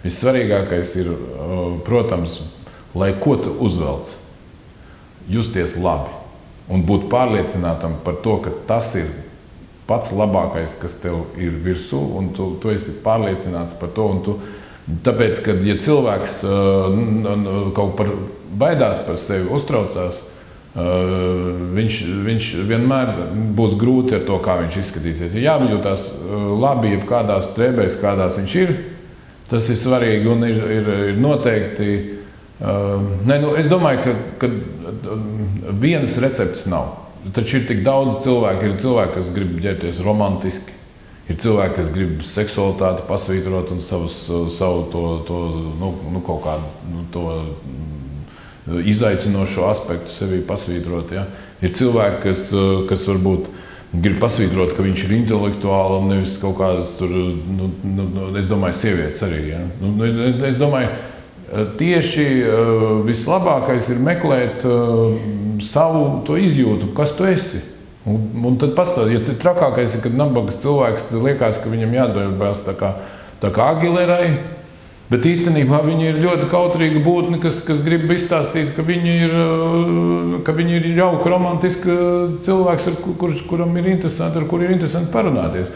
Vissvarīgākais ir, protams, lai ko tu uzvelc, justies labi un būt pārliecinātam par to, ka tas ir pats labākais, kas tev ir virsū, un tu esi pārliecināts par to. Tāpēc, kad ja cilvēks kaut par baidās par sevi, uztraucās, viņš vienmēr būs grūti ar to, kā viņš izskatīsies. Ja jājūtās labi, jebkādās strēbēs, kādās viņš ir, tas ir svarīgi un ir noteikti. Es domāju, ka vienas receptes nav. Taču ir tik daudz cilvēku. Ir cilvēki, kas grib ģērbties romantiski. Ir cilvēki, kas grib seksualitāti pasvītrot un savu kaut kādu to izaicinošo aspektu sevī pasvītrot. Ja? Ir cilvēki, kas varbūt grib pasvītrot, ka viņš ir intelektuāli un nevis kaut kādas tur, es domāju, sievietes arī. Ja? Es domāju, tieši vislabākais ir meklēt savu to izjūtu, kas tu esi. Un tad pastāv, ja trakākais ir, kad nabagas cilvēks liekas, ka viņam jādarbās tā kā Agilerai, bet īstenībā viņi ir ļoti kautrīga būtne, kas grib izstāstīt, ka viņi ir jauka, romantiska cilvēks, kuram ir interesanti, ar kuru ir interesanti parunāties.